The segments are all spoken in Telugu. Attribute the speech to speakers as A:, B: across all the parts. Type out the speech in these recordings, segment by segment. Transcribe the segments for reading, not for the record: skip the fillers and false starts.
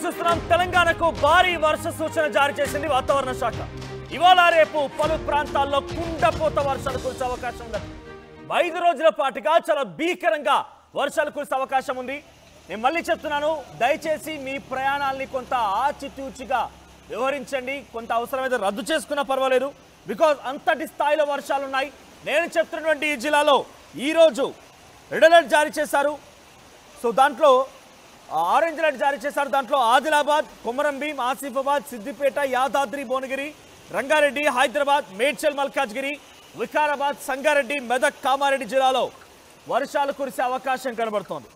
A: చూస్తున్నాం తెలంగాణకు భారీ వర్ష సూచన జారీ చేసింది వాతావరణ శాఖ. ఇవాళ రేపు పలు ప్రాంతాల్లో కుండపోత వర్షాలు కురిసే అవకాశం ఉంది. 5 రోజుల పాటుగా చాలా భీకరంగా వర్షాలు కురిసే అవకాశం ఉంది. నేను మళ్ళీ చెప్తున్నాను, దయచేసి మీ ప్రయాణాలని కొంత ఆచితూచిగా వివరించండి. కొంత అవసరమైతే రద్దు చేసుకున్నా పర్వాలేదు, బికాజ్ అంతటి స్థాయిలో వర్షాలు ఉన్నాయి. నేను చెప్తున్నటువంటి ఈ జిల్లాలో ఈరోజు రెడ్ అలర్ట్ జారీ చేశారు. సో దాంట్లో ఆరెంజ్ అలర్ట్ జారీ చేశారు. దాంట్లో ఆదిలాబాద్, కొమరంభీం, ఆసిఫాబాద్, సిద్దిపేట, యాదాద్రి, భువనగిరి, రంగారెడ్డి, హైదరాబాద్, మేడ్చల్, మల్కాజ్గిరి, వికారాబాద్, సంగారెడ్డి, మెదక్, కామారెడ్డి జిల్లాలో వర్షాలు కురిసే అవకాశం కనబడుతోంది.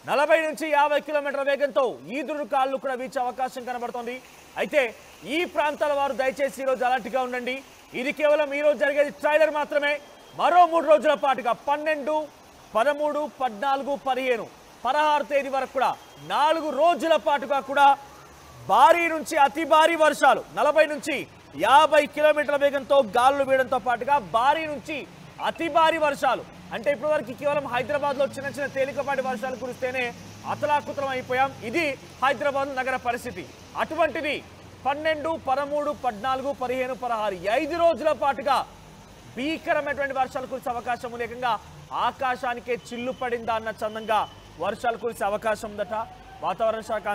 A: 40 నుంచి 50 కిలోమీటర్ల వేగంతో ఈదురుగాలు కూడా వీచే అవకాశం కనబడుతోంది. అయితే ఈ ప్రాంతాల వారు దయచేసి ఈరోజు అలర్ట్గా ఉండండి. ఇది కేవలం ఈరోజు జరిగేది ట్రైలర్ మాత్రమే. మరో 3 రోజుల పాటుగా 12, 13, 14, 15, 16 తేదీ వరకు కూడా 4 రోజుల పాటుగా కూడా భారీ నుంచి అతి భారీ వర్షాలు, 40 నుంచి 50 కిలోమీటర్ల వేగంతో గాలులు వీయడంతో పాటుగా భారీ నుంచి అతి భారీ వర్షాలు. అంటే ఇప్పటివరకు కేవలం హైదరాబాద్లో చిన్న చిన్న తేలికపాటి వర్షాలు కురిస్తేనే అతలాకుతలం అయిపోయాం. ఇది హైదరాబాద్ నగర పరిస్థితి. అటువంటిది 12, 13, 14, 15, 16 5 రోజుల పాటుగా భీకరమైనటువంటి వర్షాలు కురిసే అవకాశం ఉంది. ఏకంగా ఆకాశానికే చిల్లు పడిందా అన్న చందంగా వర్షాలు కురిసే అవకాశం ఉందట. వాతావరణ శాఖ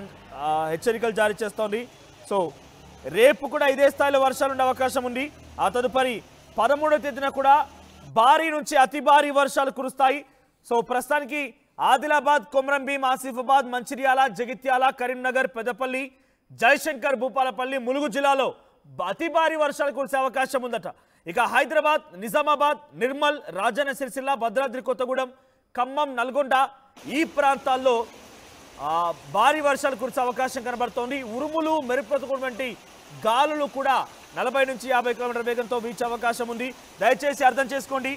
A: హెచ్చరికలు జారీ చేస్తోంది. సో రేపు కూడా ఇదే స్థాయిలో వర్షాలు ఉండే అవకాశం ఉంది. ఆ తదుపరి 13వ తేదీన కూడా భారీ నుంచి అతి భారీ వర్షాలు కురుస్తాయి. సో ప్రస్తుతానికి ఆదిలాబాద్, కొమరంభీం, ఆసిఫాబాద్, మంచిర్యాల, జగిత్యాల, కరీంనగర్, పెద్దపల్లి, జయశంకర్, భూపాలపల్లి, ములుగు జిల్లాలో అతి భారీ వర్షాలు కురిసే అవకాశం ఉందట. ఇక హైదరాబాద్, నిజామాబాద్, నిర్మల్, రాజన్న సిరిసిల్ల, భద్రాద్రి కొత్తగూడెం, ఖమ్మం, నల్గొండ ఈ ప్రాంతాల్లో భారీ వర్షాలు కురిసే అవకాశం కనబడుతోంది. ఉరుములు, మెరుపుతో వంటి గాలులు కూడా 40 నుంచి 50 కిలోమీటర్ల వేగంతో వీచే అవకాశం ఉంది. దయచేసి అర్థం చేసుకోండి,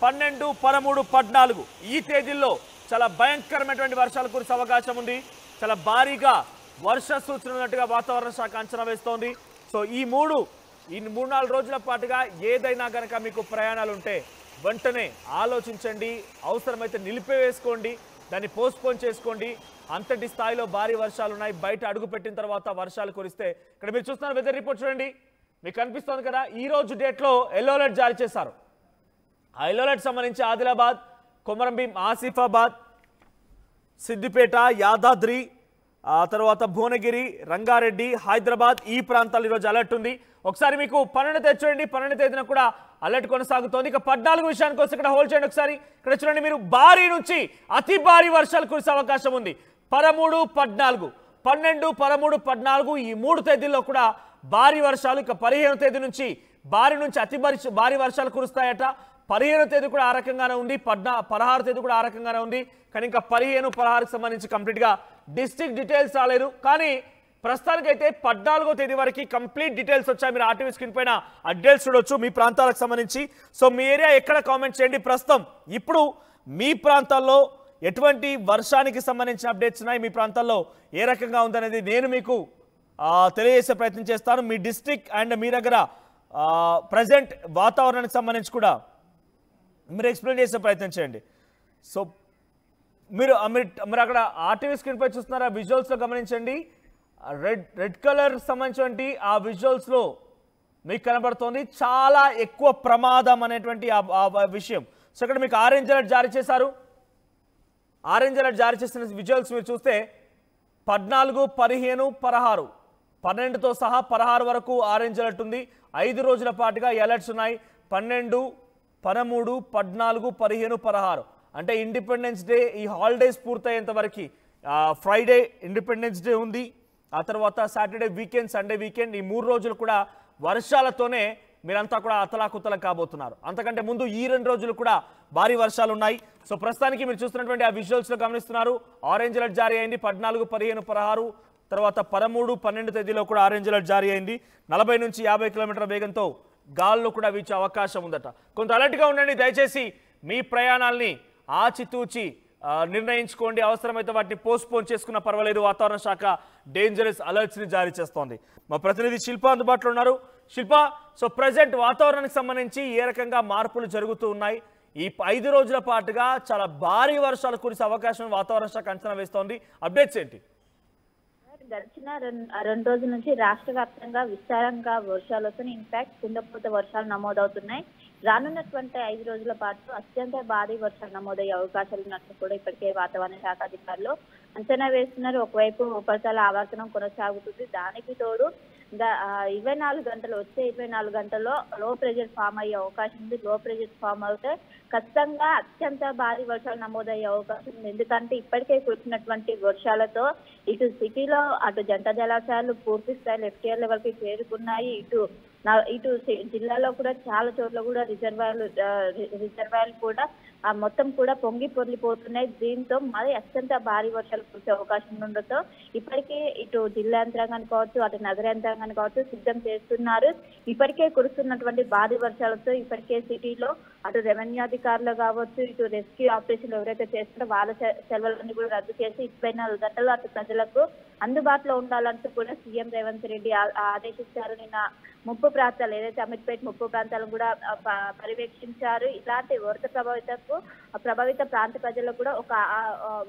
A: 12, 13, 14 ఈ తేదీల్లో చాలా భయంకరమైనటువంటి వర్షాలు కురిసే అవకాశం ఉంది. చాలా భారీగా వర్ష సూచన ఉన్నట్టుగా వాతావరణ శాఖ అంచనా వేస్తోంది. సో ఈ 3-4 రోజుల పాటుగా ఏదైనా కనుక మీకు ప్రయాణాలు ఉంటే వెంటనే ఆలోచించండి. అవసరమైతే నిలిపివేసుకోండి, దాన్ని పోస్ట్పోన్ చేసుకోండి. అంతటి స్థాయిలో భారీ వర్షాలు ఉన్నాయి. బయట అడుగు పెట్టిన తర్వాత వర్షాలు కురిస్తే ఇక్కడ మీరు చూస్తున్నారు వెదర్ రిపోర్ట్ చూడండి, మీకు కనిపిస్తుంది కదా. ఈ రోజు డేట్లో ఎల్లో అలర్ట్ జారీ చేశారు. ఆ ఎల్లో అలర్ట్ సంబంధించి ఆదిలాబాద్, కొమరంభీం, ఆసిఫాబాద్, సిద్దిపేట, యాదాద్రి, ఆ తర్వాత భువనగిరి, రంగారెడ్డి, హైదరాబాద్ ఈ ప్రాంతాలు ఈరోజు అలర్ట్ ఉంది. ఒకసారి మీకు 12 తేదీ చూడండి, 12 తేదీన కూడా అలర్ట్ కొనసాగుతోంది. ఇక 14 విషయానికి వస్తే ఇక్కడ హోల్డ్ చేయండి ఒకసారి. ఇక్కడ చూడండి మీరు, భారీ నుంచి అతి భారీ వర్షాలు కురిసే అవకాశం ఉంది. 13, 14, 12, 13, 14 ఈ 3 తేదీల్లో కూడా భారీ వర్షాలు. ఇక 15వ తేదీ నుంచి భారీ నుంచి అతి భారీ వర్షాలు కురుస్తాయట. 15వ తేదీ కూడా ఆ రకంగానే ఉంది, 16వ తేదీ కూడా ఆ రకంగానే ఉంది. కానీ ఇంకా 15, 16కి సంబంధించి కంప్లీట్గా డిస్ట్రిక్ట్ డీటెయిల్స్ రాలేదు. కానీ ప్రస్తుతానికైతే 14వ తేదీ వరకు కంప్లీట్ డీటెయిల్స్ వచ్చాయి. మీరు ఆర్టీవీ స్క్రీన్ పైన ఆ డీటెయిల్స్ చూడొచ్చు మీ ప్రాంతాలకు సంబంధించి. సో మీ ఏరియా ఎక్కడ కామెంట్ చేయండి. ప్రస్తుతం ఇప్పుడు మీ ప్రాంతాల్లో ఎటువంటి వర్షానికి సంబంధించిన అప్డేట్స్ ఉన్నాయి, మీ ప్రాంతాల్లో ఏ రకంగా ఉందనేది నేను మీకు తెలియజేసే ప్రయత్నం చేస్తాను. మీ డిస్ట్రిక్ట్ అండ్ మీ దగ్గర ప్రజెంట్ వాతావరణానికి సంబంధించి కూడా మీరు ఎక్స్ప్లెయిన్ చేసే ప్రయత్నం చేయండి. సో మీరు అక్కడ ఆర్టీవీ స్క్రీన్ పై చూస్తున్నారా, విజువల్స్లో గమనించండి. రెడ్ కలర్ సంబంధించినటువంటి ఆ విజువల్స్లో మీకు కనబడుతోంది చాలా ఎక్కువ ప్రమాదం అనేటువంటి ఆ విషయం. సో ఇక్కడ మీకు ఆరెంజ్ అలర్ట్ జారీ చేశారు. ఆరెంజ్ అలర్ట్ జారీ చేసిన విజువల్స్ మీరు చూస్తే 14, 15, 16, 12తో సహా 16 వరకు ఆరెంజ్ అలర్ట్ ఉంది. 5 రోజుల పాటుగా అలర్ట్స్ ఉన్నాయి. 12, 13, 14, 15, 16 అంటే ఇండిపెండెన్స్ డే ఈ హాలిడేస్ పూర్తయ్యేంత వరకు. ఫ్రైడే ఇండిపెండెన్స్ డే ఉంది, ఆ తర్వాత సాటర్డే వీకెండ్, సండే వీకెండ్ ఈ 3 రోజులు కూడా వర్షాలతోనే మీరంతా కూడా అతలాకుతలం కాబోతున్నారు. అంతకంటే ముందు ఈ 2 రోజులు కూడా భారీ వర్షాలు ఉన్నాయి. సో ప్రస్తుతానికి మీరు చూస్తున్నటువంటి ఆ విజువల్స్లో గమనిస్తున్నారు, ఆరెంజ్ అలర్ట్ జారీ అయింది. 14, 15, 16 తర్వాత 13, 12 తేదీలో కూడా ఆరెంజ్ అలర్ట్ జారీ అయింది. 40 నుంచి 50 కిలోమీటర్ల వేగంతో గాల్లో కూడా వీచే అవకాశం ఉందట. కొంత అలర్ట్గా ఉండండి. దయచేసి మీ ప్రయాణాలని ఆచితూచి నిర్ణయించుకోండి. అవసరమైతే వాటిని పోస్ట్పోన్ చేసుకున్న పర్వాలేదు. వాతావరణ శాఖ డేంజరస్ అలర్ట్స్ని జారీ చేస్తోంది. మా ప్రతినిధి శిల్ప అందుబాటులో ఉన్నారు. శిల్ప, సో ప్రజెంట్ వాతావరణానికి సంబంధించి ఏ రకంగా మార్పులు జరుగుతూ ఉన్నాయి? ఈ 5 రోజుల పాటుగా చాలా భారీ వర్షాలు కురిసే అవకాశం వాతావరణ శాఖ అంచనా వేస్తోంది. అప్డేట్స్ ఏంటి?
B: గడిచిన రెండు రోజుల నుంచి రాష్ట్ర వ్యాప్తంగా విస్తారంగా వర్షాలు వస్తున్నాయి. ఇన్ఫాక్ట్ కుండపోత వర్షాలు నమోదవుతున్నాయి. రానున్నటువంటి 5 రోజుల పాటు అత్యంత భారీ వర్షాలు నమోదయ్యే అవకాశాలు ఉన్నట్లు కూడా ఇప్పటికే వాతావరణ శాఖ అధికారులు అంచనా వేస్తున్నారు. ఒకవైపు ఉపరితల ఆవర్తనం కొనసాగుతుంది. దానికి తోడు 24 గంటలు వచ్చే 24 గంటల్లో లో ప్రెజర్ ఫామ్ అయ్యే అవకాశం ఉంది. లో ప్రెజర్ ఫామ్ అవుతే ఖచ్చితంగా అత్యంత భారీ వర్షాలు నమోదయ్యే అవకాశం ఉంది. ఎందుకంటే ఇప్పటికే కురిసినటువంటి వర్షాలతో ఇటు సిటీలో అటు జంట జలాశయాలు పూర్తి స్థాయిలో ఎఫ్టీఆర్ లెవెల్ కి చేరుకున్నాయి. ఇటు జిల్లాలో కూడా చాలా చోట్ల కూడా రిజర్వాయర్లు కూడా మొత్తం కూడా పొంగి పొర్లిపోతున్నాయి. దీంతో మరి అత్యంత భారీ వర్షాలు కురిసే అవకాశం ఉండడంతో ఇప్పటికే ఇటు జిల్లా యంత్రాంగాన్ని కావచ్చు, అటు నగర యంత్రాంగాన్ని కావచ్చు సిద్ధం చేస్తున్నారు. ఇప్పటికే కురుస్తున్నటువంటి భారీ వర్షాలతో ఇప్పటికే సిటీలో అటు రెవెన్యూ అధికారులు కావచ్చు, ఇటు రెస్క్యూ ఆపరేషన్లు ఎవరైతే చేస్తారో వాళ్ళ సెలవులన్నీ కూడా రద్దు చేసి 24 గంటలు అటు ప్రజలకు అందుబాటులో ఉండాలంటూ కూడా సీఎం రేవంత్ రెడ్డి ఆదేశించారు. నిన్న ముప్పు ప్రాంతాలు ఏదైతే అమీర్పేట్ ముప్పు ప్రాంతాలను కూడా పర్యవేక్షించారు. ఇలాంటి వరద ప్రభావిత ప్రాంత ప్రజలకు కూడా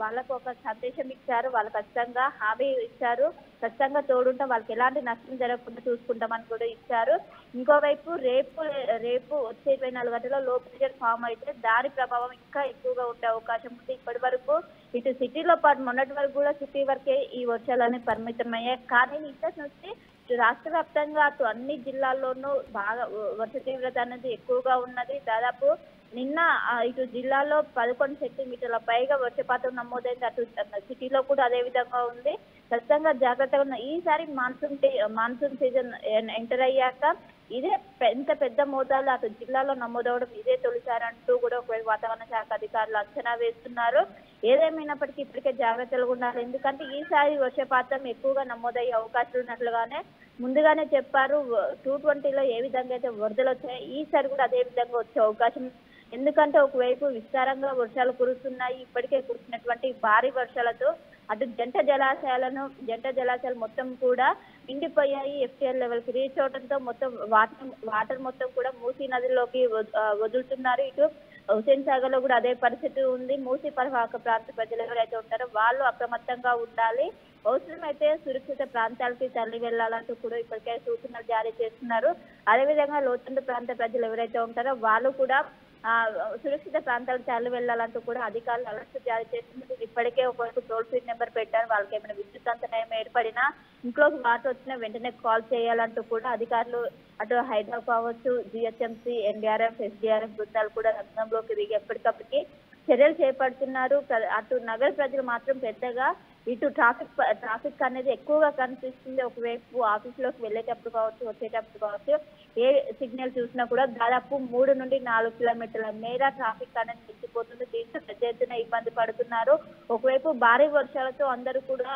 B: వాళ్ళకు ఒక సందేశం ఇచ్చారు. వాళ్ళు ఖచ్చితంగా హామీ ఇచ్చారు. ఖచ్చితంగా తోడుంటాం, వాళ్ళకి ఎలాంటి నష్టం జరగకుండా చూసుకుంటామని కూడా ఇచ్చారు. ఇంకోవైపు రేపు వచ్చే 24 గంటల్లో లో ప్రెషర్ ఫామ్ అయితే దాని ప్రభావం ఇంకా ఎక్కువగా ఉండే అవకాశం ఉంది. ఇప్పటి వరకు ఇటు సిటీలో పాటు మొన్నటి వరకు కూడా సిటీ వరకే ఈ వర్షాలన్నీ పరిమితమయ్యాయి. కానీ ఇంటర్ నుంచి రాష్ట్ర వ్యాప్తంగా అటు అన్ని జిల్లాల్లోనూ బాగా వర్ష తీవ్రత అనేది ఎక్కువగా ఉన్నది. దాదాపు నిన్న ఇటు జిల్లాలో 11 సెంటీమీటర్ల పైగా వర్షపాతం నమోదైంది. అటు సిటీలో కూడా అదే విధంగా ఉంది. ఖచ్చితంగా జాగ్రత్తగా ఉన్న ఈసారి మాన్సూన్ సీజన్ ఎంటర్ అయ్యాక ఇదే ఇంత పెద్ద మోతాదులో అటు జిల్లాలో నమోదవడం ఇదే తొలిసారి అంటూ కూడా ఒకవేళ వాతావరణ శాఖ అధికారులు అంచనా వేస్తున్నారు. ఏదేమైనప్పటికీ ఇప్పటికే జాగ్రత్తలుగా ఉండాలి. ఎందుకంటే ఈసారి వర్షపాతం ఎక్కువగా నమోదయ్యే అవకాశాలు ఉన్నట్లుగానే ముందుగానే చెప్పారు. 220లో ఏ విధంగా అయితే వరదలు వచ్చాయో ఈసారి కూడా అదే విధంగా వచ్చే అవకాశం. ఎందుకంటే ఒకవైపు విస్తారంగా వర్షాలు కురుస్తున్నాయి. ఇప్పటికే కురిసినటువంటి భారీ వర్షాలతో అటు జంట జలాశయాలు మొత్తం కూడా నిండిపోయాయి. ఎఫ్టీఆర్ లెవెల్ కి రీచ్ అవడంతో మొత్తం వాటర్ మొత్తం కూడా మూసీ నదిలోకి వదులుతున్నారు. ఇటు హుసేన్ సాగర్ లో కూడా అదే పరిస్థితి ఉంది. మూసీ పరివాహక ప్రాంత ప్రజలు ఎవరైతే ఉంటారో వాళ్ళు అప్రమత్తంగా ఉండాలి. అవసరమైతే సురక్షిత ప్రాంతాలకి తరలి వెళ్లాలంటూ కూడా ఇప్పటికే సూచనలు జారీ చేస్తున్నారు. అదేవిధంగా లోతట్టు ప్రాంత ప్రజలు ఎవరైతే ఉంటారో వాళ్ళు కూడా సురక్షిత ప్రాంతాలకు తరలి వెళ్లాలంటూ కూడా అధికారులు అలర్ట్ జారీ చేస్తున్నారు. ఇప్పటికే ఒకవైపు టోల్ ఫ్రీ నెంబర్ పెట్టారు. వాళ్ళకి ఏమైనా విద్యుత్ అంతరాయం ఏర్పడినా ఇంట్లోకి వాటర్ వచ్చినా వెంటనే కాల్ చేయాలంటూ కూడా అధికారులు అటు హైదరాబాద్ కావచ్చు, జిహెచ్ఎంసీ, ఎన్డీఆర్ఎఫ్, ఎస్డీఆర్ఎఫ్ బృందాలు కూడా రంగంలోకి దిగి ఎప్పటికప్పటికి చర్యలు చేపడుతున్నారు. అటు నగర ప్రజలు మాత్రం పెద్దగా ఇటు ట్రాఫిక్ అనేది ఎక్కువగా కనిపిస్తుంది. ఒకవైపు ఆఫీసులోకి వెళ్ళేటప్పుడు కావచ్చు, వచ్చేటప్పుడు కావచ్చు, ఏ సిగ్నల్ చూసినా కూడా దాదాపు 3 నుండి 4 కిలోమీటర్ల మేర ట్రాఫిక్ అనేది నిలిచిపోతుంది. దీంతో పెద్ద ఎత్తున ఇబ్బంది పడుతున్నారు. ఒకవైపు భారీ వర్షాలతో అందరూ కూడా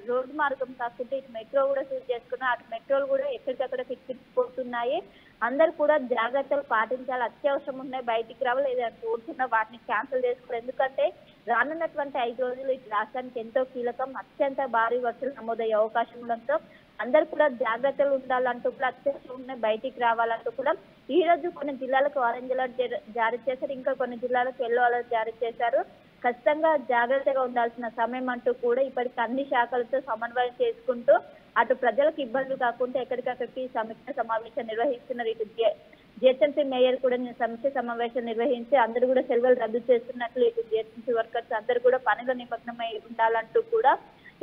B: రోడ్డు మార్గం కాకుండా ఇటు మెట్రో కూడా చూస్ చేసుకున్నారు. అటు మెట్రోలు కూడా ఎక్కడికక్కడ కిక్కిపోతున్నాయి. అందరు కూడా జాగ్రత్తలు పాటించాలి. అత్యవసరం ఉన్నాయి బయటికి రావాలి, ఏదైనా టూర్స్ ఉన్నా వాటిని క్యాన్సిల్ చేసుకోవాలి. ఎందుకంటే రానున్నటువంటి 5 రోజులు ఇటు రాష్ట్రానికి ఎంతో కీలకం. అత్యంత భారీ వర్షాలు నమోదయ్యే అవకాశం ఉండడంతో అందరు కూడా జాగ్రత్తలు ఉండాలంటూ కూడా అత్యవసరం ఉన్నాయి బయటికి రావాలంటూ కూడా ఈ రోజు కొన్ని జిల్లాలకు ఆరెంజ్ అలర్ట్ జారీ చేశారు. ఇంకా కొన్ని జిల్లాలకు ఎల్లో అలర్ట్ జారీ చేశారు. ఖచ్చితంగా జాగ్రత్తగా ఉండాల్సిన సమయం అంటూ కూడా ఇప్పటికి అన్ని శాఖలతో సమన్వయం చేసుకుంటూ అటు ప్రజలకు ఇబ్బందులు కాకుండా ఎక్కడికక్కడికి సమీక్ష సమావేశం నిర్వహిస్తున్నారు. ఇటు జిహెచ్ఎంసీ మేయర్ కూడా సమీక్ష సమావేశం నిర్వహించి అందరూ కూడా సెలవులు రద్దు చేస్తున్నట్లు ఇటు జిహెచ్ఎంసీ వర్కర్స్ అందరూ కూడా పనిలో నిమగ్నమై ఉండాలంటూ కూడా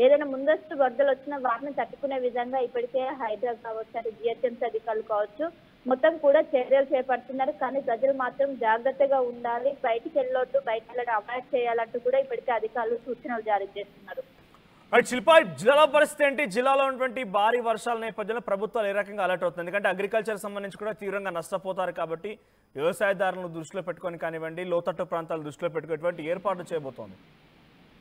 B: ఏదైనా ముందస్తు వరదలు వచ్చినా వాటిని తట్టుకునే విధంగా ఇప్పటికే హైదరాబాద్ కావచ్చు, అటు జిహెచ్ఎంసీ అధికారులు కావచ్చు మొత్తం కూడా చర్యలు చేపడుతున్నారు. కానీ ప్రజలు మాత్రం జాగ్రత్తగా ఉండాలి, బయటికి వెళ్ళొద్దు, బయటకు వెళ్ళడం అవాయిడ్ చేయాలంటూ కూడా ఇప్పటికే అధికారులు సూచనలు జారీ చేస్తున్నారు.
A: శిల్పా, జిల్లా పరిస్థితి ఏంటి? జిల్లాలో ఉన్నటువంటి భారీ వర్షాల నేపథ్యంలో ప్రభుత్వాలు ఏ రకంగా అలర్ట్ అవుతుంది? ఎందుకంటే అగ్రికల్చర్ సంబంధించి కూడా తీవ్రంగా నష్టపోతారు కాబట్టి వ్యవసాయదారులను దృష్టిలో పెట్టుకొని కానివ్వండి, లోతట్టు ప్రాంతాలు దృష్టిలో పెట్టుకునేటువంటి ఏర్పాట్లు చేయబోతోంది.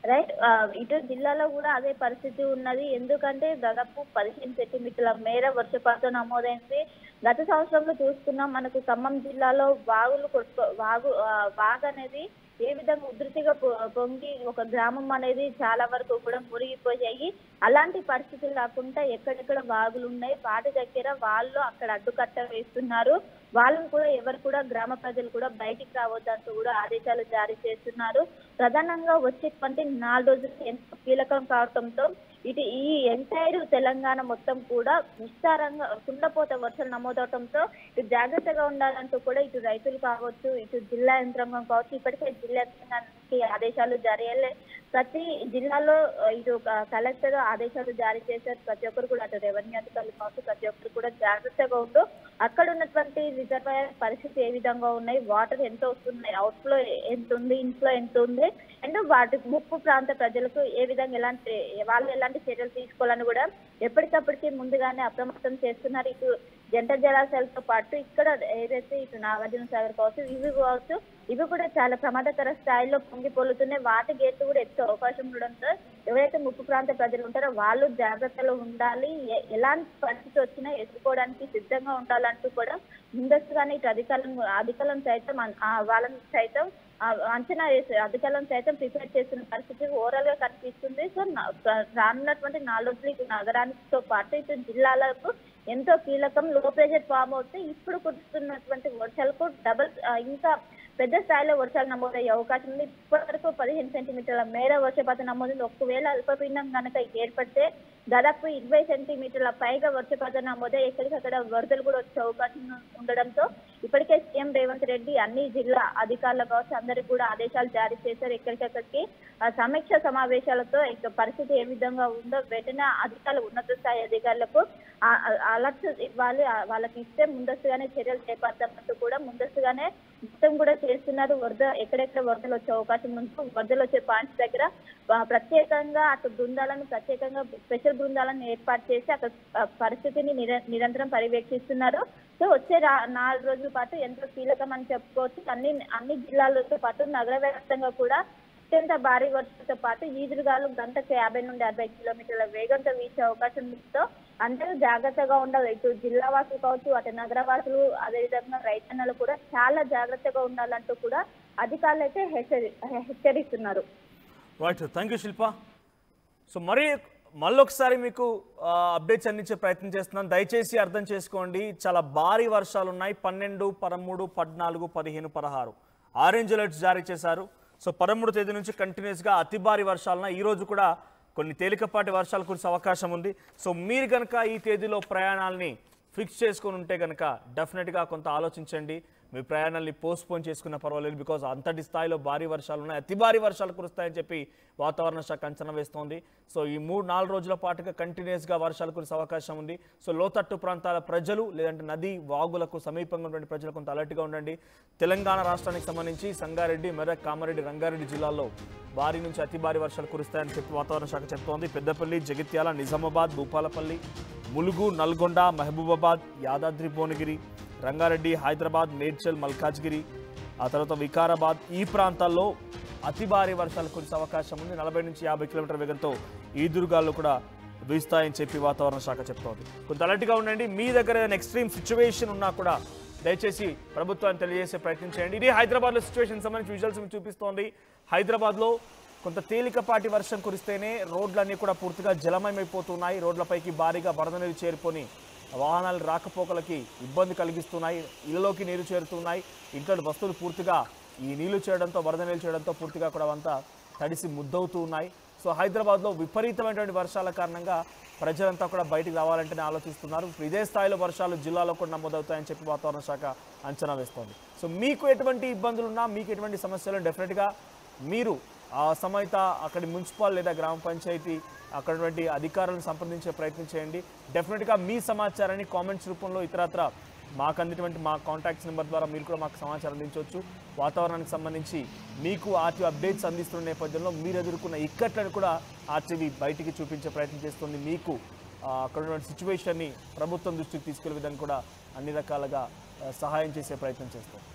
B: రైట్, ఇటు జిల్లాలో కూడా అదే పరిస్థితి ఉన్నది. ఎందుకంటే దాదాపు 15 సెంటీమీటర్ల మేర వర్షపాతం నమోదైంది. గత సంవత్సరంలో చూసుకున్నాం, మనకు ఖమ్మం జిల్లాలో వాగు అనేది ఏ విధంగా ఉధృతిగా పొంగి ఒక గ్రామం అనేది చాలా వరకు కూడా మునిగిపోయాయి. అలాంటి పరిస్థితులు కాకుండా ఎక్కడెక్కడ వాగులు ఉన్నాయి వాటి దగ్గర వాళ్ళు అక్కడ అడ్డుకట్ట వేస్తున్నారు. వాళ్ళని కూడా ఎవరు కూడా గ్రామ ప్రజలు కూడా బయటికి రావద్దంటూ కూడా ఆదేశాలు జారీ చేస్తున్నారు. ప్రధానంగా వచ్చేటువంటి 4 రోజులు ఎంతో కీలకం కావడంతో ఇటు ఈ ఎంటైర్ తెలంగాణ మొత్తం కూడా విస్తారంగా కుండపోత వర్షాలు నమోదవడంతో ఇటు జాగ్రత్తగా ఉండాలంటూ కూడా ఇటు రైతులు కావచ్చు, ఇటు జిల్లా యంత్రాంగం కావచ్చు, ఇప్పటికే జిల్లా యంత్రాంగానికి ఆదేశాలు జారీ అయ్యే ప్రతి జిల్లాలో ఇటు కలెక్టర్ ఆదేశాలు జారీ చేశారు. ప్రతి ఒక్కరు కూడా అటు రెవెన్యూ అధికారులు కావచ్చు, ప్రతి ఒక్కరు కూడా జాగ్రత్తగా ఉంటూ అక్కడ ఉన్నటువంటి రిజర్వాయర్ పరిస్థితి ఏ విధంగా ఉన్నాయి, వాటర్ ఎంత వస్తున్నాయి, అవుట్ ఫ్లో ఎంత ఉంది, ఇన్ఫ్లో ఎంత ఉంది, అండ్ వాటి ముప్పు ప్రాంత ప్రజలకు ఏ విధంగా ఎలాంటి చర్యలు తీసుకోవాలని కూడా ఎప్పటికప్పటికి ముందుగానే అప్రమత్తం చేస్తున్నారు. ఇటు జంట జలాశయాలతో పాటు ఇక్కడ ఏదైతే ఇటు నాగార్జున సాగర్ కావచ్చు, ఇవి కూడా చాలా ప్రమాదకర స్థాయిలో పొంగి పొల్లుతున్నాయి. వాటి గేట్లు కూడా ఎత్తే అవకాశం ఉండడంతో ఎవరైతే ముప్పు ప్రాంత ప్రజలు ఉంటారో వాళ్ళు జాగ్రత్తలో ఉండాలి. ఎలాంటి పరిస్థితి వచ్చినా ఎదుర్కోవడానికి సిద్ధంగా ఉండాలంటూ కూడా ముందస్తుగానే ఇటు అధికారులను సైతం వాళ్ళని సైతం అంచనా వేసే అధికారులను సైతం ప్రిపేర్ చేస్తున్న పరిస్థితి ఓవరాల్ గా కనిపిస్తుంది. సో రానున్నటువంటి 4 రోజులు ఇటు నగరానితో పాటు ఇటు జిల్లాలకు ఎంతో కీలకం. లో ప్రెషర్ ఫామ్ అవుతే ఇప్పుడు కురుస్తున్నటువంటి వర్షాలకు ఇంకా పెద్ద స్థాయిలో వర్షాలు నమోదయ్యే అవకాశం ఉంది. ఇప్పటి వరకు 15 సెంటీమీటర్ల మేర వర్షపాతం నమోదైంది. ఒకవేళ అల్పపీడనం కనుక ఏర్పడితే దాదాపు 20 సెంటీమీటర్ల పైగా వర్షపాతం నమోదై ఎక్కడికక్కడ వరదలు కూడా వచ్చే అవకాశం ఉండడంతో ఇప్పటికే సీఎం రేవంత్ రెడ్డి అన్ని జిల్లా అధికారులు కావచ్చు అందరికి కూడా ఆదేశాలు జారీ చేశారు. ఎక్కడికక్కడికి సమీక్ష సమావేశాలతో పరిస్థితి ఏ విధంగా ఉందో వెంటనే అధికారులు ఉన్నత స్థాయి అధికారులకు అలర్ట్ ఇవ్వాలి, వాళ్ళకి ఇస్తే ముందస్తుగానే చర్యలు చేపడతామంటూ కూడా ముందస్తుగానే మొత్తం కూడా చేస్తున్నారు. ఎక్కడెక్కడ వరదలు వచ్చే అవకాశం ఉందో వరదలు వచ్చే పాయింట్స్ దగ్గర ప్రత్యేకంగా అటు ప్రత్యేకంగా స్పెషల్ బృందాలను ఏర్పాటు చేసి అక్కడ పరిస్థితిని నిరంతరం పర్యవేక్షిస్తున్నారు. సో వచ్చే 4 రోజుల పాటు ఎంతో కీలకం అని చెప్పుకోవచ్చు. అన్ని జిల్లాలతో పాటు నగర వ్యాప్తంగా కూడా అత్యంత భారీ వర్షంతో పాటు ఈదురుగాలు గంటకు 50 నుండి 60 కిలోమీటర్ల వేగంతో వీచే అవకాశం ఉందో అందరూ జాగ్రత్తగా ఉండాలి. ఇటు జిల్లా వాసులు కావచ్చు, అటు నగరవాసులు, అదేవిధంగా రైతన్నలు కూడా చాలా జాగ్రత్తగా ఉండాలంటూ కూడా అధికారులు అయితే హెచ్చరిస్తున్నారు.
A: Right, thank you Shilpa. So మళ్ళొకసారి మీకు అప్డేట్స్ అందించే ప్రయత్నం చేస్తున్నాను. దయచేసి అర్థం చేసుకోండి, చాలా భారీ వర్షాలు ఉన్నాయి. 12, 13, 14, 15, 16 ఆరెంజ్ అలర్ట్స్ జారీ చేశారు. సో 13వ తేదీ నుంచి కంటిన్యూస్గా అతి భారీ వర్షాలున్నాయి. ఈరోజు కూడా కొన్ని తేలికపాటి వర్షాలు కురిసే అవకాశం ఉంది. సో మీరు కనుక ఈ తేదీలో ప్రయాణాలని ఫిక్స్ చేసుకొని ఉంటే కనుక డెఫినెట్గా కొంత ఆలోచించండి. మీ ప్రయాణాన్ని పోస్ట్పోన్ చేసుకున్న పర్వాలేదు, బికాజ్ అంతటి స్థాయిలో భారీ వర్షాలు ఉన్నాయి, అతి భారీ వర్షాలు కురుస్తాయని చెప్పి వాతావరణ శాఖ అంచనా వేస్తోంది. సో ఈ 3-4 రోజుల పాటుగా కంటిన్యూస్గా వర్షాలు కురిసే అవకాశం ఉంది. సో లోతట్టు ప్రాంతాల ప్రజలు లేదంటే నది వాగులకు సమీపంగా ఉన్నటువంటి ప్రజలు కొంత అలర్ట్గా ఉండండి. తెలంగాణ రాష్ట్రానికి సంబంధించి సంగారెడ్డి, మెదక్, కామారెడ్డి, రంగారెడ్డి జిల్లాల్లో భారీ నుంచి అతి భారీ వర్షాలు కురుస్తాయని చెప్పి వాతావరణ శాఖ చెప్తోంది. పెద్దపల్లి, జగిత్యాల, నిజామాబాద్, భూపాలపల్లి, ములుగు, నల్గొండ, మహబూబాబాద్, యాదాద్రి, భువనగిరి, రంగారెడ్డి, హైదరాబాద్, మేడ్చల్, మల్కాజ్గిరి, ఆ తర్వాత వికారాబాద్ ఈ ప్రాంతాల్లో అతి భారీ వర్షాలు కురిసే అవకాశం ఉంది. 40 నుంచి 50 కిలోమీటర్ల వేగంతో ఈదురుగాలు కూడా వీస్తాయని చెప్పి వాతావరణ శాఖ చెప్తోంది. కొంత అలర్ట్గా ఉండండి. మీ దగ్గర ఏదైనా ఎక్స్ట్రీమ్ సిచ్యువేషన్ ఉన్నా కూడా దయచేసి ప్రభుత్వాన్ని తెలియజేసే ప్రయత్నం చేయండి. ఇది హైదరాబాద్లో సిచ్యువేషన్ సంబంధించి విజువల్స్ చూపిస్తోంది. హైదరాబాద్లో కొంత తేలికపాటి వర్షం కురిస్తేనే రోడ్లన్నీ కూడా పూర్తిగా జలమయమైపోతున్నాయి. రోడ్లపైకి భారీగా వరద నీరు చేరుకొని వాహనాలు రాకపోకలకి ఇబ్బంది కలిగిస్తున్నాయి. ఇళ్లలోకి నీరు చేరుతున్నాయి. ఇంట్లో వస్తువులు పూర్తిగా ఈ నీళ్లు చేయడంతో, వరద నీళ్ళు చేయడంతో పూర్తిగా కూడా అంతా తడిసి ముద్దవుతూ ఉన్నాయి. సో హైదరాబాద్లో విపరీతమైనటువంటి వర్షాల కారణంగా ప్రజలంతా కూడా బయటికి రావాలంటేనే ఆలోచిస్తున్నారు. ఇదే స్థాయిలో వర్షాలు జిల్లాలో కూడా నమోదవుతాయని చెప్పి వాతావరణ శాఖ అంచనా వేస్తోంది. సో మీకు ఎటువంటి ఇబ్బందులున్నా, మీకు ఎటువంటి సమస్యలు డెఫినెట్గా మీరు ఆ సమయత అక్కడి మున్సిపల్ లేదా గ్రామ పంచాయతీ అక్కడటువంటి అధికారులను సంప్రదించే ప్రయత్నం చేయండి. డెఫినెట్గా మీ సమాచారాన్ని కామెంట్స్ రూపంలో ఇతరత్ర మాకు అందినటువంటి మా కాంటాక్ట్స్ నెంబర్ ద్వారా మీరు కూడా మాకు సమాచారం అందించవచ్చు. వాతావరణానికి సంబంధించి మీకు ఆర్టీవీ అప్డేట్స్ అందిస్తున్న నేపథ్యంలో మీరు ఎదుర్కొన్న ఇక్కట్లను కూడా ఆర్టీవీ బయటికి చూపించే ప్రయత్నం చేస్తుంది. మీకు అక్కడ ఉన్నటువంటి సిచ్యువేషన్ని ప్రభుత్వం దృష్టికి తీసుకెళ్లే విధంగా కూడా అన్ని రకాలుగా సహాయం చేసే ప్రయత్నం చేస్తుంది.